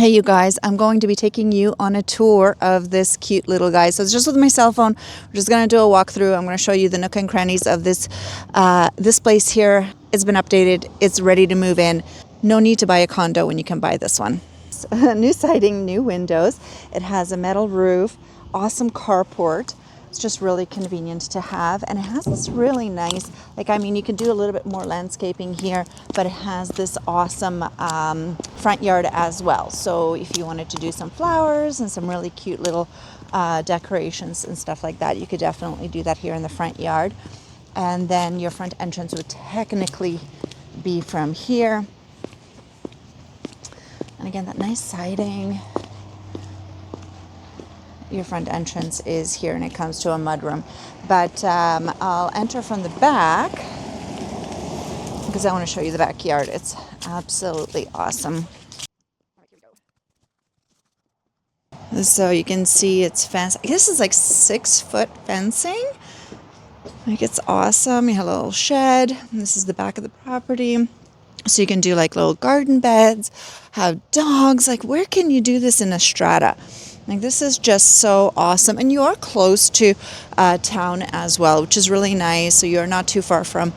Hey you guys, I'm going to be taking you on a tour of this cute little guy. So it's just with my cell phone. We're just going to do a walkthrough. I'm going to show you the nook and crannies of this place here. It's been updated. It's ready to move in. No need to buy a condo when you can buy this one. New siding, new windows. It has a metal roof, awesome carport. It's just really convenient to have, and it has this really nice, you can do a little bit more landscaping here, but it has this awesome front yard as well. So if you wanted to do some flowers and some really cute little decorations and stuff like that, you could definitely do that here in the front yard. And then your front entrance would technically be from here. And again, that nice siding. Your front entrance is here, and it comes to a mudroom. But I'll enter from the back because I want to show you the backyard. It's absolutely awesome. So you can see it's fence. This is like 6-foot fencing. Like, it's awesome. You have a little shed. This is the back of the property. So you can do like little garden beds, have dogs. Like, where can you do this in a strata? Like, this is just so awesome. And you are close to town as well, which is really nice. So you're not too far from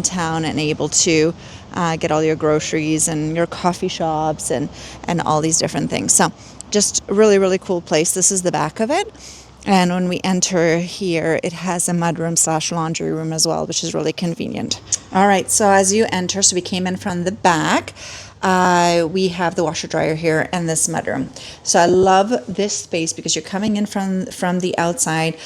town and able to get all your groceries and your coffee shops and all these different things. So just a really, really cool place. This is the back of it. And when we enter here, it has a mudroom / laundry room as well, which is really convenient. All right, so as you enter, so we came in from the back. We have the washer dryer here and this mudroom. So I love this space because you're coming in from the outside,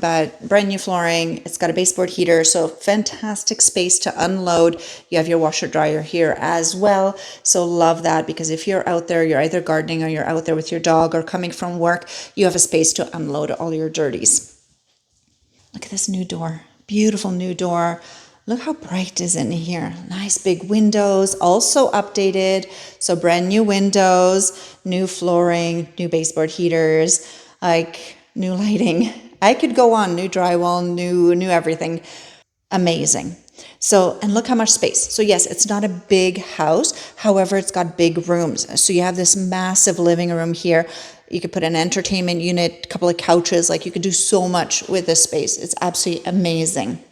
but brand new flooring. It's got a baseboard heater, so fantastic space to unload. You have your washer dryer here as well. So love that, because if you're out there, you're either gardening or you're out there with your dog or coming from work, you have a space to unload all your dirties. Look at this new door. Beautiful new door. Look how bright is in here. Nice big windows, also updated. So brand new windows, new flooring, new baseboard heaters, like new lighting. I could go on, new drywall, new everything. Amazing. So, and look how much space. So yes, it's not a big house. However, it's got big rooms. So you have this massive living room here. You could put an entertainment unit, a couple of couches. Like, you could do so much with this space. It's absolutely amazing.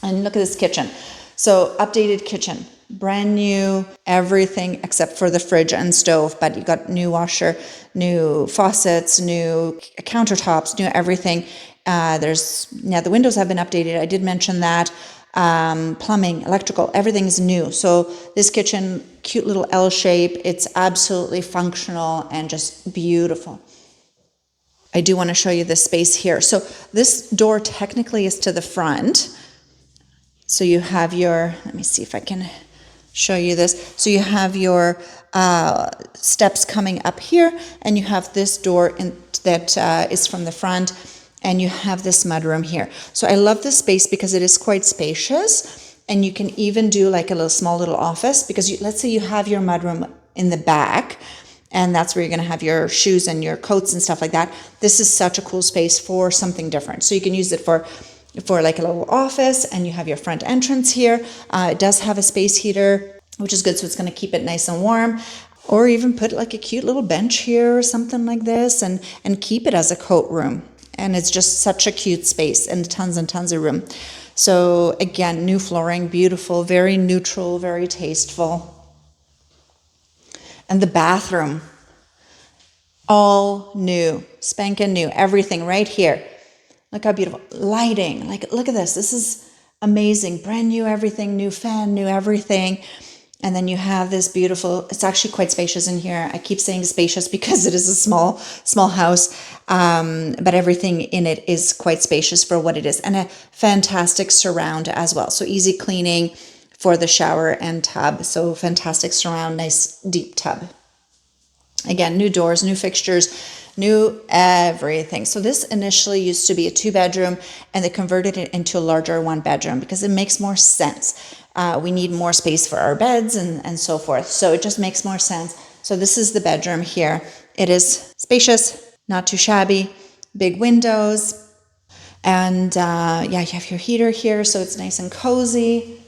And look at this kitchen. So updated kitchen, brand new, everything except for the fridge and stove, but you got new washer, new faucets, new countertops, new everything. The windows have been updated. I did mention that. Plumbing, electrical, everything's new. So this kitchen, cute little L shape. It's absolutely functional and just beautiful. I do want to show you this space here. So this door technically is to the front. So you have your, let me see if I can show you this. So you have your steps coming up here, and you have this door that is from the front, and you have this mudroom here. So I love this space because it is quite spacious, and you can even do like a small little office, because let's say you have your mudroom in the back, and that's where you're going to have your shoes and your coats and stuff like that. This is such a cool space for something different. So you can use it for like a little office, and you have your front entrance here. It does have a space heater, which is good, so it's going to keep it nice and warm. Or even put like a cute little bench here or something like this, and keep it as a coat room. And it's just such a cute space and tons of room. So again, new flooring, beautiful, very neutral, very tasteful. And the bathroom, all new, spanking new, everything right here. Look how beautiful. Lighting. Like, look at this. This is amazing. Brand new everything, new fan, new everything. And then you have this beautiful, it's actually quite spacious in here. I keep saying spacious because it is a small house, but everything in it is quite spacious for what it is. And a fantastic surround as well. So easy cleaning for the shower and tub. So fantastic surround, nice deep tub. Again, new doors, new fixtures, new everything. So this initially used to be a 2-bedroom, and they converted it into a larger 1-bedroom because it makes more sense. We need more space for our beds and so forth. So it just makes more sense. So this is the bedroom here. It is spacious, not too shabby, big windows. And you have your heater here, so it's nice and cozy.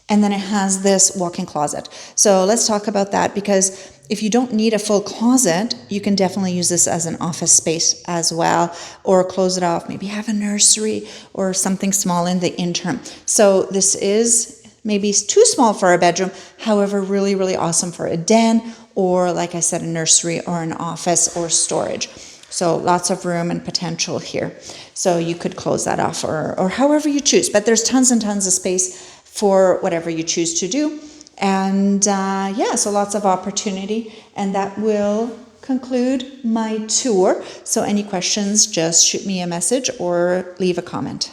And then it has this walk-in closet. So let's talk about that, because if you don't need a full closet, you can definitely use this as an office space as well, or close it off, maybe have a nursery or something small in the interim. So this is maybe too small for a bedroom, however, really, really awesome for a den, or like I said, a nursery or an office or storage. So lots of room and potential here. So you could close that off or however you choose, but there's tons and tons of space for whatever you choose to do. And yeah, so lots of opportunity, and that will conclude my tour. So any questions, just shoot me a message or leave a comment.